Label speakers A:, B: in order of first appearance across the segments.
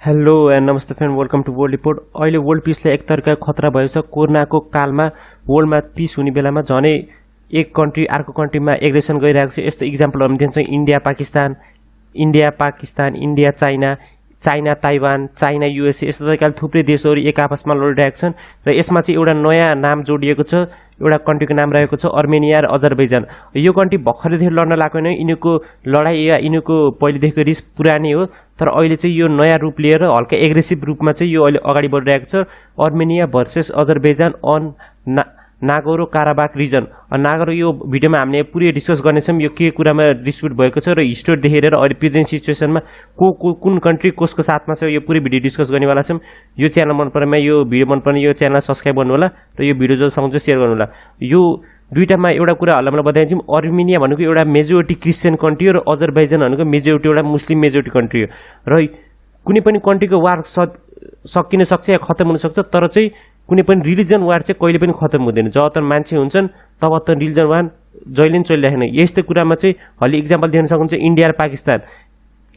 A: Hello and नमस्ते friend, welcome to world report. अहिले world पिसले एक तरिका खतरा भएछ। कोरोनाको कालमा वर्ल्डमा पिस हुने बेलामा झनै एक कन्ट्री अर्को कन्ट्रीमा एग्रेसन गरिरहेको छ। यस्तो इक्जाम्पलहरु दिन्छ India Pakistan, India China, China Taiwan, China USA, यस्तो तरिकाले थुप्रै देशहरू एक आपसमा लडिरहेका छन् र यसमा चाहिँ एउटा नयाँ नाम जोडिएको छ। एउटा कन्ट्रीको नाम रहेको छ अर्मेनिया र अजरबैजान। यो कन्ट्री भर्खरदेखि लड्न लागेको होइन, यिनीको लडाई या यिनीको पहिलेदेखिको रिस पुरानै हो, तर अहिले चाहिँ यो नयाँ रूप लिएर हल्का एग्रेसिभ रूपमा चाहिँ यो अहिले अगाडि बढिरहेको छ। Armenia versus Azerbaijan on Nagorno Karabakh region. Nagorno यो भिडियोमा हामीले पुरै डिस्कस गर्नेछौँ यो के कुरामा डिस्प्युट भएको छ र हिस्ट्री देखेर अहिले प्रेजेन्ट सिचुएसनमा कुन कन्ट्री कसको साथमा छ यो पुरै भिडियो डिस्कस गर्नेवाला छौँ। यो च्यानल मन परेमा यो भिडियो मन पर्ने यो च्यानल सब्स्क्राइब गर्नु होला र यो भिडियो जो सँगै सेयर गर्नु होला। यो दुईटामा एउटा कुरा हल्लामा बताइदिन्छौँ। अर्मेनिया भनेको एउटा मेजोरिटी क्रिस्चियन कन्ट्री हो र अजरबैजान भनेको मेजोरिटी एउटा मुस्लिम मेजोरिटी कन्ट्री हो र कुनै पनि कन्ट्रीको वार सकिन सक्छ या खत्तम हुन सक्छ, तर चाहिँ कुनै पनि रिलिजन वार चाहिँ कहिले पनि खत्तम हुँदैन। जब त मान्छे हुन्छन् तब त रिलिजन वार जहिले पनि चलिरहेन। यस्तो कुरामा चाहिँ अलि इक्जाम्पल दिन सक्नुहुन्छ इन्डिया र Pakistan.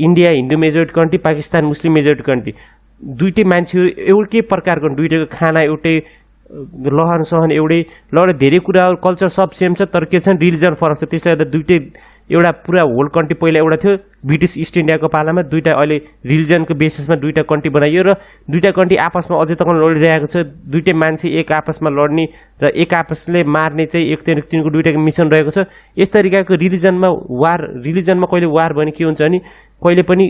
A: India Hindu majority country, Pakistan Muslim majority country. दुईटै मान्छेहरू एउटै प्रकारको, दुईटैको खाना एउटै, रहन सहन एउटै, ल धेरै कुराहरू कल्चर सब सेम छ, तर के छ रिलिजन फरक छ। त्यसले गर्दा दुईटै एउटा पुरा होल कन्ट्री पहिला एउटा थियो ब्रिटिस इस्ट इन्डियाको पालामा, दुईटा अहिले रिलिजनको बेसिसमा दुईटा कन्ट्री बनाइयो र दुईटा कन्ट्री आपसमा अझै तक लडिरहेको छ। दुईटै मान्छे एक आपसमा लड्ने र एक आपसले मार्ने चाहिँ एक तिनको दुईटाको मिसन रहेको छ। यस तरिकाको रिलिजनमा कहिले वार भने के हुन्छ भने कहिले पनि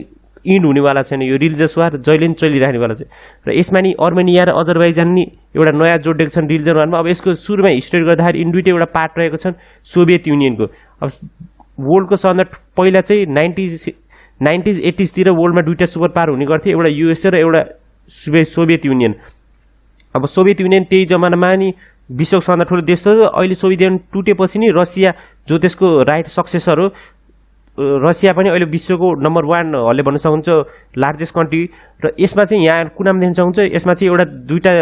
A: इन्ड हुनेवाला छैन। यो रिलिजियस वार जहिले पनि चलिरहनेवाला छ र यसमा नि अर्मेनिया र अजरबैजान नि एउटा नयाँ जोडिएको छन् रिलिजन वारमा। अब यसको सुरुमा हिस्ट्री गर्दाखेरि यिनी दुईटै एउटा पार्ट रहेको छन् सोभियत युनियनको। अब वर्ल्डको सन्दा पहिला चाहिँ 90s 80sतिर वर्ल्डमा दुईटा सुपर पावर हुने गर्थे, एउटा युएसए र एउटा सोभियत युनियन। अब सोभियत युनियन त्यही जमानामा नि विश्वको सबभन्दा ठुलो देश थियो। अहिले सोभियत युनियन टुटेपछि नि रसिया जो त्यसको राइट सक्सेसर हो, रसिया पनि अहिले विश्वको नम्बर 1 हल्ले भन्न सक्नुहुन्छ लार्जेस्ट कन्ट्री। र यसमा चाहिँ यहाँ कुनामा देख्न सक्नुहुन्छ, यसमा चाहिँ एउटा दुईटा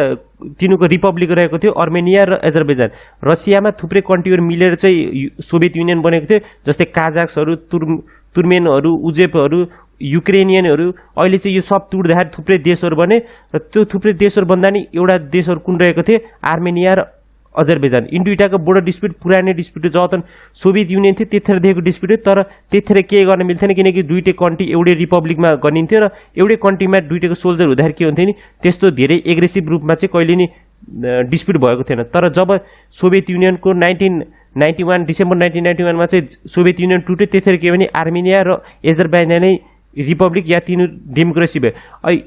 A: तिनीको रिपब्लिक रहेको थियो अर्मेनिया र अजरबैजान। रसियामा थुप्रै कन्ट्रीहरू मिलेर चाहिँ सोभियत युनियन बनेको थियो, जस्तै काजाक्सहरू, तुर्मेनहरू, उजेबहरू, युक्रेनियनहरू। अहिले चाहिँ यो सब टुट्दाखेरि थुप्रै देशहरू बने र त्यो थुप्रै देशहरू बन्दा नि एउटा देशहरू कुन रहेको थियो अर्मेनिया र अजरबैजान। यिनी दुईटाको बोर्डर डिस्प्युट पुरानै डिस्प्युट जब त सोभियत युनियन थियो त्यतिखेर दिएको डिस्प्युट हो, तर त्यतिखेर केही गर्न मिल्थेन किनकि दुईटै कन्ट्री एउटै रिपब्लिकमा गनिन्थ्यो र एउटै कन्ट्रीमा दुईटैको सोल्जर हुँदाखेरि के हुन्थ्यो नि त्यस्तो धेरै एग्रेसिभ रूपमा चाहिँ कहिले नि डिस्प्युट भएको थिएन। तर जब सोभियत युनियनको 1991 डिसेम्बर 1991मा चाहिँ सोभियत युनियन टुट्यो, त्यतिखेर के भने अर्मेनिया र अजरबैजान नै रिपब्लिक या तिनीहरू डेमोक्रेसी भयो।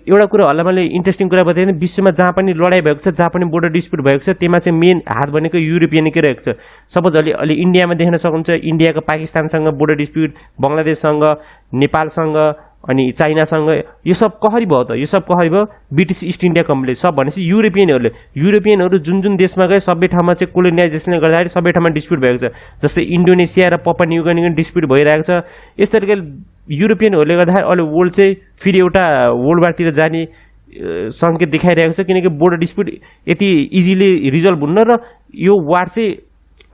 A: एउटा कुरा हल्ला मैले इन्ट्रेस्टिङ कुरा बताएँ, विश्वमा जहाँ पनि लडाइँ भएको छ, जहाँ पनि बोर्डर डिस्प्युट भएको छ, त्यसमा चाहिँ मेन हात भनेको युरोपियनकै रहेको छ। सपोज अलि इन्डियामा देख्न सक्नुहुन्छ इन्डियाको पाकिस्तानसँग बोर्डर डिस्प्युट, बङ्गलादेशसँग, नेपालसँग अनि चाइनासँग। यो सब कसरी भयो त? यो सब कसरी भयो? ब्रिटिस इस्ट इन्डिया कम्पनीले सब भनेपछि युरोपियनहरू जुन देशमा गए सबै ठाउँमा चाहिँ कोलोनाइजेसनले गर्दाखेरि सबै ठाउँमा डिस्प्युट भएको छ। जस्तै इन्डोनेसिया र पप्पा न्युगिनीको डिस्प्युट भइरहेको छ। यस तरिकाले युरोपियनहरूले गर्दाखेरि अहिले वर्ल्ड चाहिँ फेरि एउटा वर्ल्ड वारतिर जाने सङ्केत देखाइरहेको छ, किनकि बोर्डर डिस्प्युट यति इजिली रिजल्भ हुन्न र यो वार चाहिँ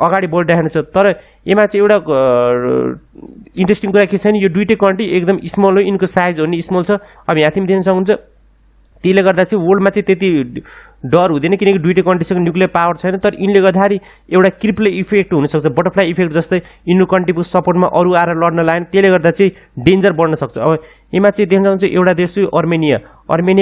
A: अगाडि बढिरहेको छ। तर यसमा चाहिँ एउटा इन्ट्रेस्टिङ कुरा के छ भने यो दुईटै कन्ट्री एकदम स्मल हो, यिनको साइज हो नि स्मल छ। अब यहाँ तिमी देख्न सक्नुहुन्छ त्यसले गर्दा चाहिँ वर्ल्डमा चाहिँ त्यति डर हुँदैन किनकि दुईटै कन्ट्रीसँग न्युक्लियर पावर छैन। तर यिनले गर्दाखेरि एउटा क्रिप्ले इफेक्ट हुनसक्छ, बटरफ्लाई इफेक्ट जस्तै यिनीहरू कन्ट्रीको सपोर्टमा अरू आएर लड्न लाग्यो, त्यसले गर्दा चाहिँ डेन्जर बढ्न सक्छ। अब यसमा चाहिँ देख्न सक्नुहुन्छ एउटा देश हो अर्मेनिया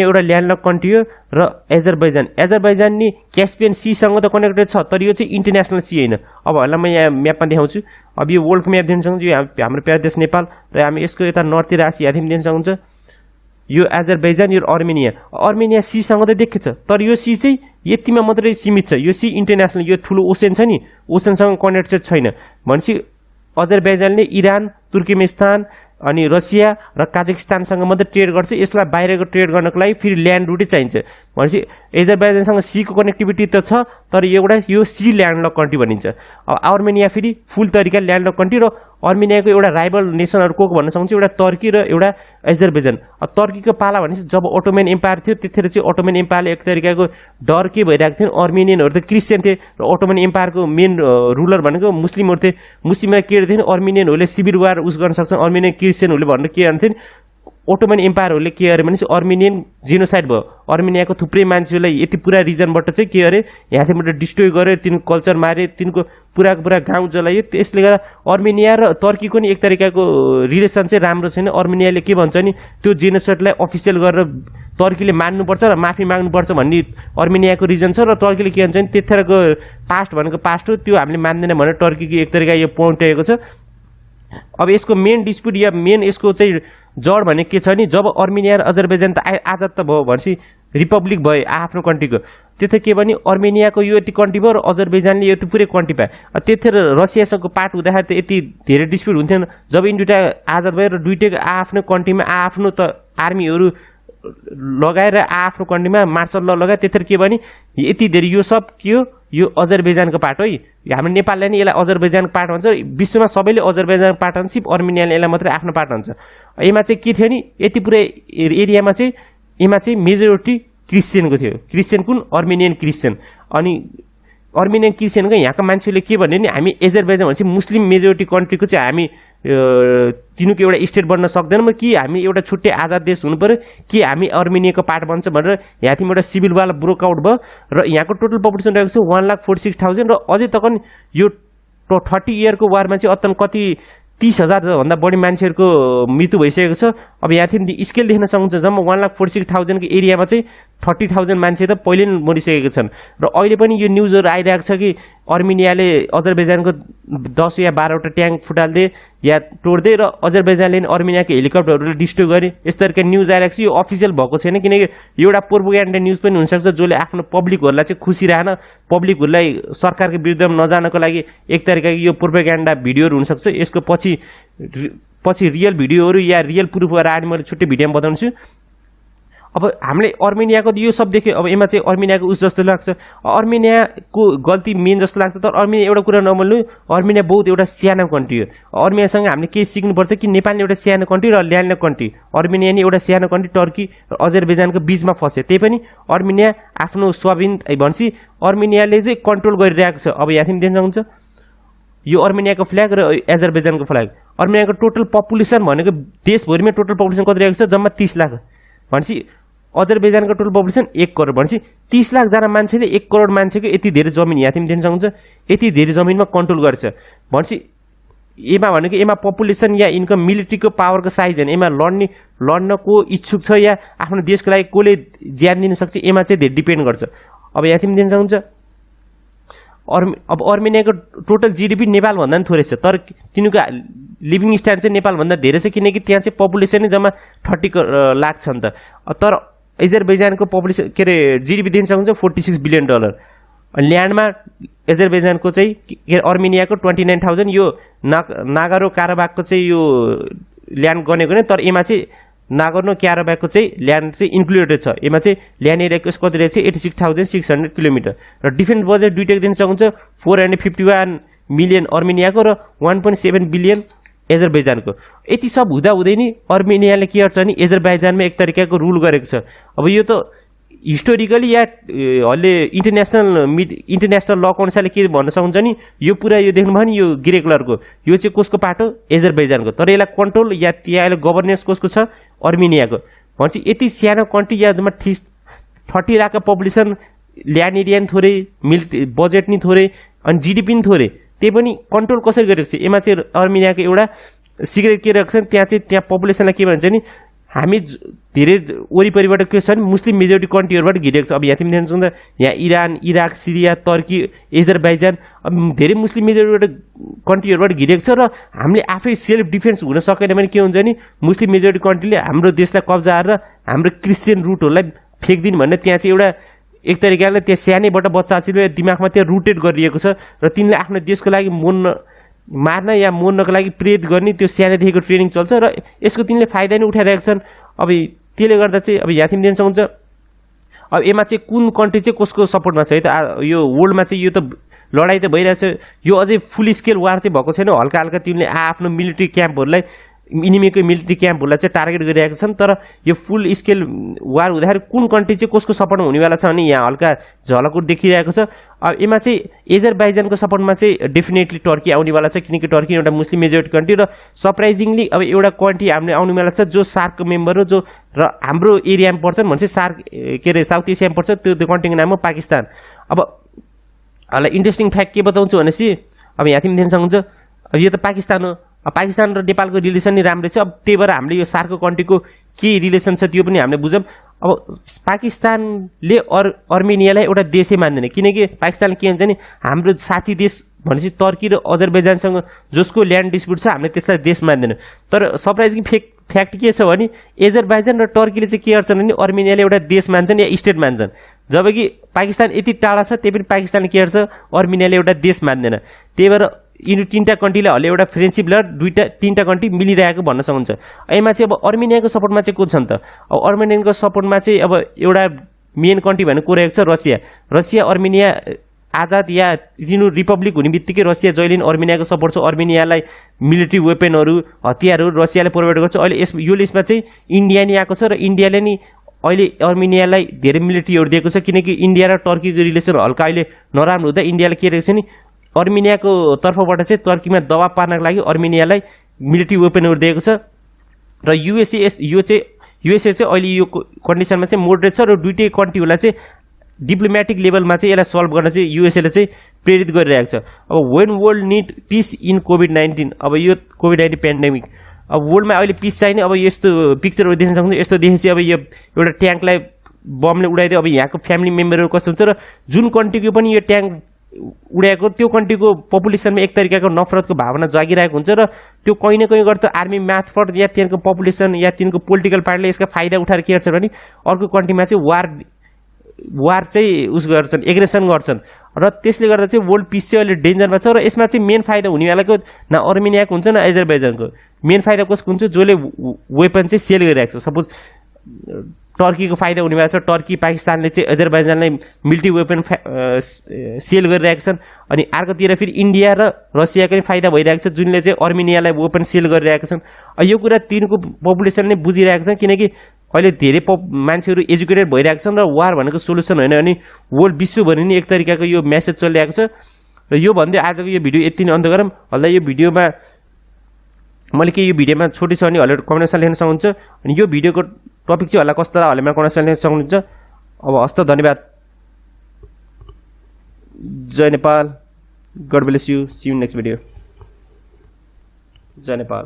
A: एउटा ल्यान्डलक कन्ट्री हो र अजरबैजान नि क्यास्पियन सीसँग त कनेक्टेड छ, तर यो चाहिँ इन्टरनेसनल सी होइन। अब होला म यहाँ म्यापमा देखाउँछु। अब यो वर्ल्डको म्याप देख्न सक्नुहुन्छ, यो हाम्रो प्यारो देश नेपाल र हामी यसको यता नर्थतिर आसिया देख्न सक्नुहुन्छ। यो अजरबैजान यो अर्मेनिया सीसँग त देखेको छ, तर यो सी चाहिँ यतिमा मात्रै सीमित छ। यो सी इन्टरनेसनल, यो ठुलो ओसेन छ नि, ओसेनसँग कनेक्टेड छैन। भनेपछि अजरबैजानले इरान, तुर्कमेनिस्तान अनि रसिया र काजाकिस्तानसँग मात्रै ट्रेड गर्छ। यसलाई बाहिरको ट्रेड गर्नको लागि फेरि ल्यान्ड रुटै चाहिन्छ। भनेपछि अजरबैजानसँग सीको कनेक्टिभिटी त छ, तर यो सी ल्यान्डलक कन्ट्री भनिन्छ। अब अर्मेनिया फेरि फुल तरिका ल्यान्डलक कन्ट्री र अर्मेनियाको एउटा राइभल नेसनहरू को भन्न सक्नुहुन्छ, एउटा टर्की र एउटा अजरबैजान। टर्कीको पाला भनेपछि जब ओटोमन एम्पायर थियो त्यतिखेर चाहिँ ओटोमन एम्पायरले एक तरिकाको डर के भइरहेको थियो, अर्मेनियनहरू त क्रिस्चियन थिए र ओटोमन एम्पायरको मेन रुलर भनेको मुस्लिमहरू थिए। मुस्लिमलाई के थियो, अर्मेनियनहरूले सिभिल वार गर्न सक्छन्, अर्मेनियन क्रिस्चियनहरूले भनेर के भन्थे ओटोमन एम्पायरहरूले के गरे भने अर्मेनियन जेनोसाइड भयो, अर्मेनियाको थुप्रै मान्छेलाई यति पुरा रिजनबाट चाहिँ के गरे यहाँबाट डिस्ट्रोय गर्यो, तिनको कल्चर मारे, तिनको पुरा गाउँ जलायो। त्यसले गर्दा अर्मेनिया र टर्कीको नि एक तरिकाको रिलेसन चाहिँ राम्रो छैन। अर्मेनियाले के भन्छ नि त्यो जेनोसाइडलाई अफिसियल गरेर टर्कीले मान्नुपर्छ र माफी माग्नुपर्छ भन्ने अर्मेनियाको रिजन छ, र टर्कीले के भन्छ नि त्यतिखेरको पास्ट भनेको पास्ट हो, त्यो हामीले मान्दैन भनेर टर्कीको एक तरिका यो पहुँचाएको छ। अब यसको मेन डिस्प्युट या मेन यसको चाहिँ जड भने के छ नि, जब अर्मेनिया र अजरबैजान त आजाद त भयो भनेपछि रिपब्लिक भयो आफ्नो कन्ट्रीको, त्यति के भने अर्मेनियाको यो यति कन्ट्री भयो र अजरबैजानले यो पुरै कन्ट्री पायो। त्यतिखेर रसियासँगको पार्ट हुँदाखेरि त यति धेरै डिस्प्युट हुन्थेन। जब यिनी दुइटा आजाद भयो र दुइटैको आफ्नो कन्ट्रीमा आफ्नो त आर्मीहरू लगाएर आफ्नो कन्ट्रीमा मार्शल ल लगायो, त्यतिखेर के भने यति धेरै यो सब के हो, यो अजरबैजानको पार्ट हो। हाम्रो नेपालले नि यसलाई अजरबैजानको पार्ट भन्छ, विश्वमा सबैले अजरबैजानको पार्ट भन्छ, सिर्फ अर्मेनियाले यसलाई मात्रै आफ्नो पार्ट भन्छ। यसमा चाहिँ के थियो नि, यति पुरै एरियामा चाहिँ यसमा चाहिँ मेजोरिटी क्रिस्चियनको थियो। क्रिस्चियन कुन? Armenian Christian. अनि अर्मेनियन क्रिस्चियनको यहाँका मान्छेले के भन्यो नि, हामी एजरबैजान भनेपछि मुस्लिम मेजोरिटी कन्ट्रीको चाहिँ हामी तिनीको एउटा स्टेट बन्न सक्दैनौँ कि हामी एउटा छुट्टै आजाद देश हुनु पर्यो कि हामी अर्मेनियाको पार्ट बन्छ भनेर यहाँदेखि एउटा सिभिल वार ब्रोकआउट भयो। र यहाँको टोटल पपुलेसन रहेको छ 1,46,000 र अझै तक यो 30 इयरको वारमा चाहिँ अत्तन कति 30,000 भन्दा बढी मान्छेहरूको मृत्यु भइसकेको छ। अब यहाँदेखि स्केल देख्न सक्नुहुन्छ, जम्मा 1,46,000 को एरियामा चाहिँ 30,000 मान्छे त पहिले नै मरिसकेको छन्। र अहिले पनि यो न्युजहरू आइरहेको छ कि अर्मेनियाले अजरबैजानको 10 या 12वटा ट्याङ्क फुटाल्दे या तोड्दे र अजरबैजानले अर्मेनियाको हेलिकप्टरहरूले डिस्ट्रोय गरे, यस्तो तरिका न्युज आइरहेको छ। यो अफिसियल भएको छैन, किनकि एउटा प्रोपोगेन्डा न्युज पनि हुनसक्छ जसले आफ्नो पब्लिकहरूलाई चाहिँ खुसी राख्न, पब्लिकहरूलाई सरकारको विरुद्धमा नजानको लागि एक तरिकाको यो प्रोपोगेन्डा भिडियोहरू हुनसक्छ। यसको पछि रियल भिडियोहरू या रियल प्रुफहरू आएर मैले छुट्टै भिडियोमा बताउँछु। अब हामीले अर्मेनियाको यो सब देख्यो, अब यसमा चाहिँ अर्मेनियाको उस जस्तो लाग्छ, अर्मेनियाको गल्ती मेन जस्तो लाग्छ। तर अर्मेनिया एउटा कुरा नमान्नु, अर्मेनिया बहुत एउटा सानो कन्ट्री हो। अर्मेनियासँग हामीले के सिक्नुपर्छ कि नेपालले एउटा सानो कन्ट्री र ल्यान्ड कन्ट्री, अर्मेनिया नि एउटा सानो कन्ट्री टर्की र अजरबैजानको बिचमा फस्यो। त्यही पनि अर्मेनिया आफ्नो स्वाधीन भनेपछि अर्मेनियाले चाहिँ कन्ट्रोल गरिरहेको छ। अब यहाँदेखि देख्न सक्नुहुन्छ यो अर्मेनियाको फ्ल्याग र एजरबैजानको फ्ल्याग। अर्मेनियाको टोटल पपुलेसन भनेको देशभरिमै टोटल पपुलेसन कति रहेको छ, जम्मा 30 लाख भनेपछि अजरबैजानको टोटल पपुलेसन 1 करोड भनेपछि 30 लाखजना मान्छेले 1 करोड मान्छेको यति धेरै जमिन यहाँदेखि देख्न सक्नुहुन्छ, यति धेरै जमिनमा कन्ट्रोल गर्छ भनेपछि यसमा भनेको यसमा पपुलेसन या इनको मिलिट्रीको पावरको साइज होइन, यसमा लड्नको इच्छुक छ या आफ्नो देशको लागि कसले ज्यान दिन सक्छ, यसमा चाहिँ धेरै डिपेन्ड गर्छ। अब यहाँदेखि देख्न सक्नुहुन्छ अब अर्मेनियाको टोटल जिडिपी नेपालभन्दा पनि थोरै छ, तर तिनीको लिभिङ स्ट्यान्डर्ड चाहिँ नेपालभन्दा धेरै छ, किनकि त्यहाँ चाहिँ पपुलेसन नै जम्मा 30 लाख छ नि त। तर एजरबैजानको पपुलेसन के अरे जिडिपी दिन सक्नुहुन्छ $46 बिलियन। ल्यान्डमा एजरबैजानको चाहिँ अर्मेनियाको 29,000, यो नागरो काराबाखको चाहिँ यो ल्यान्ड गनेको नै, तर यसमा चाहिँ नागर्नो क्याराबाखको चाहिँ ल्यान्ड चाहिँ इन्क्लुडेड छ। यसमा चाहिँ ल्यान्ड एरिया कति रहेको छ 86,600 किलोमिटर र डिफेन्स बजेट दुइटैको दिन सक्नुहुन्छ 451 मिलियन अर्मेनियाको र 1.7 बिलियन एजरबैजानको। यति सब हुँदाहुँदै नि अर्मेनियाले के गर्छ नि एजरबैजानमा एक तरिकाको रुल गरेको छ। अब यो त हिस्टोरिकली या हल्ले इन्टरनेसनल लको अनुसारले के भन्न सक्नुहुन्छ नि, यो पुरा यो देख्नुभयो नि यो ग्रे कलरको यो चाहिँ कसको पार्ट हो, एजरबैजानको। तर यसलाई कन्ट्रोल या त्यहाँ गभर्नेन्स कसको छ, अर्मेनियाको। भनेपछि यति सानो कन्ट्री या 30 लाखको पपुलेसन, ल्यान्ड एरिया नि थोरै, मिलिट्री बजेट नि थोरै, अनि जिडिपी नि थोरै, त्यही पनि कन्ट्रोल कसरी गरेको छ। यसमा चाहिँ अर्मेनियाको एउटा सिक्रेट के रहेको छ, त्यहाँ पपुलेसनलाई के भन्छ नि, हामी धेरै वरिपरिबाट के छ नि मुस्लिम मेजोरिटी कन्ट्रीहरूबाट घिरेको छ। अब यहाँ तिमी देख्नुहुन्छ यहाँ इरान, इराक, सिरिया, टर्की, एजरबैजान, अब धेरै मुस्लिम मेजोरिटी कन्ट्रीहरूबाट घिरेको छ। र हामीले आफै सेल्फ डिफेन्स हुन सकेन भने के हुन्छ नि, मुस्लिम मेजोरिटी कन्ट्रीले हाम्रो देशलाई कब्जा गरेर हाम्रो क्रिस्चियन रुटहरूलाई फ्याँक्दिन् भन्ने त्यहाँ चाहिँ एउटा एक तरिकाले त्यहाँ सानैबाट बच्चाहरूले दिमागमा त्यहाँ रुटेड गरिएको छ। र तिनले आफ्नो देशको लागि मार्न या मोर्नको लागि प्रेरित गर्ने त्यो सानैदेखिको ट्रेनिङ चल्छ र यसको तिनले फाइदा नै उठाइरहेका छन्। अब त्यसले गर्दा चाहिँ अब यहाँ तिमी देख्न सक्नुहुन्छ अब यसमा चाहिँ कुन कन्ट्री चाहिँ कसको सपोर्टमा छ है त। यो वर्ल्डमा चाहिँ यो त लडाइँ त भइरहेछ, यो अझै फुल स्केल वार चाहिँ भएको छैन, हल्का हल्का तिमीले आफ्नो मिलिट्री क्याम्पहरूलाई इनिमीको मिलिट्री क्याम्पहरूलाई चाहिँ टार्गेट गरिरहेका छन्। तर यो फुल स्केल वार हुँदाखेरि कुन कन्ट्री चाहिँ कसको सपोर्टमा हुनेवाला छ भने यहाँ हल्का झलकु देखिरहेको छ। अब यसमा चाहिँ एजरबाइजानको सपोर्टमा चाहिँ डेफिनेटली टर्की आउनेवाला छ, किनकि टर्की एउटा मुस्लिम मेजोरिटी कन्ट्री र सरप्राइजिङली अब एउटा कन्ट्री हामीले आउनेवाला छ जो सार्कको मेम्बर हो, जो र हाम्रो एरियामा पर्छन् भने चाहिँ सार्क के अरे साउथ एसियामा पर्छ, त्यो कन्ट्रीको नाम हो पाकिस्तान। अब हल्ला इन्ट्रेस्टिङ फ्याक्ट के बताउँछु भनेपछि अब यहाँ तिमी देख्न सक्नुहुन्छ, अब यो त पाकिस्तान हो, पाकिस्तान र नेपालको रिलेसन नि राम्रै छ। अब त्यही भएर हामीले यो सार्कको कन्ट्रीको के रिलेसन छ त्यो पनि हामीले बुझौँ। अब पाकिस्तानले अर्मेनियालाई एउटा देशै मान्दैन, किनकि पाकिस्तानले के भन्छ नि हाम्रो साथी देश भनेपछि टर्की र अजरबैजानसँग जसको ल्यान्ड डिस्प्युट छ हामीले त्यसलाई देश मान्दैन। तर सरप्राइजिङ फ्याक्ट के छ भने एजरबाइजान र टर्कीले चाहिँ के गर्छन् भने अर्मेनियाले एउटा देश मान्छन् या स्टेट मान्छन्, जबकि पाकिस्तान यति टाढा छ त्यही पनि पाकिस्तानले के गर्छ अर्मेनियाले एउटा देश मान्दैन। त्यही भएर यिनी तीनटा कन्ट्रीले हल्ले एउटा फ्रेन्डसिप लिएर तीनटा कन्ट्री मिलिरहेको भन्न सक्नुहुन्छ। यसमा चाहिँ अब अर्मेनियाको सपोर्टमा चाहिँ को छ त? अब अर्मेनियाको सपोर्टमा चाहिँ अब एउटा मेन कन्ट्री भनेको को रहेको छ? रसिया अर्मेनिया आजाद या दिनु रिपब्लिक हुने बित्तिकै रसिया जहिले पनि अर्मेनियाको सपोर्ट छ। अर्मेनियालाई मिलिट्री वेपनहरू हतियारहरू रसियाले प्रोभाइड गर्छ। अहिले यो लिस्टमा चाहिँ इन्डिया नि आएको छ र इन्डियाले नि अहिले अर्मेनियालाई धेरै मिलिट्रीहरू दिएको छ, किनकि इन्डिया र टर्कीको रिलेसन हल्का अहिले नराम्रो हुँदा इन्डियाले के रहेको छ नि अर्मेनियाको तर्फबाट चाहिँ टर्कीमा दबाब पार्नको लागि अर्मेनियालाई मिलिट्री वेपनहरू दिएको छ। र युएसए चाहिँ अहिले यो कन्डिसनमा चाहिँ मोडरेट छ र दुईटै कन्ट्रीहरूलाई चाहिँ डिप्लोमेटिक लेभलमा चाहिँ यसलाई सल्भ गर्न चाहिँ युएसएले चाहिँ प्रेरित गरिरहेको छ। अब when world need peace in कोभिड-19, अब यो कोभिड-19 पेन्डेमिक, अब वर्ल्डमा अहिले पिस चाहिने। अब यस्तो पिक्चरहरू देख्न सक्नुहुन्छ, यस्तो देखेपछि अब यो एउटा ट्याङ्कलाई बमले उडाइदियो, अब यहाँको फ्यामिली मेम्बरहरू कस्तो हुन्छ र जुन कन्ट्रीको पनि यो ट्याङ्क उडाएको त्यो कन्ट्रीको पपुलेसनमा एक तरिकाको नफरतको भावना जागिरहेको हुन्छ र त्यो कहीँ न कहीँ गर्दा आर्मी मार्फत या तिनीहरूको पपुलेसन या तिनीहरूको पोलिटिकल पार्टीले यसका फाइदा उठाएर के गर्छ भने अर्को कन्ट्रीमा चाहिँ वार चाहिँ उस गर्छन्, एग्रेसन गर्छन् र त्यसले गर्दा चाहिँ वर्ल्ड पिस चाहिँ अहिले डेन्जरमा छ। र यसमा चाहिँ मेन फाइदा हुनेवालाको न अर्मेनियाको हुन्छ न एजरबाइजानको। मेन फाइदा कसको हुन्छ? जसले वेपन चाहिँ सेल गरिरहेको छ। सपोज टर्कीको फाइदा हुनेवाला छ, टर्की पाकिस्तानले चाहिँ अजरबाइजानलाई मिलिट्री वेपन सेल गरिरहेका छन्। अनि अर्कोतिर फेरि इन्डिया र रसियाको पनि फाइदा भइरहेको छ, जुनले चाहिँ अर्मेनियालाई वेपन सेल गरिरहेका छन्। यो कुरा तिनको पपुलेसनले बुझिरहेका छन्, किनकि अहिले धेरै मान्छेहरू एजुकेटेड भइरहेका छन् र वार भनेको सोल्युसन होइन अनि वर्ल्ड विश्वभरि नै एक तरिकाको यो मेसेज चलिरहेको छ। र यो भन्दै आजको यो भिडियो यति नै अन्त गरौँ। हल्ला यो भिडियोमा मैले के यो भिडियोमा छोटी छ भने हल्ला कमेन्ट सेक्सन लेख्न सक्नुहुन्छ। अनि यो भिडियोको टपिक चाहिँ हल्ला कस्तो हल्ला कमेन्ट सेक्सन लेख्न सक्नुहुन्छ। अब हस्त धन्यवाद। जय Nepal, God bless you, see you next video. जय नेपाल।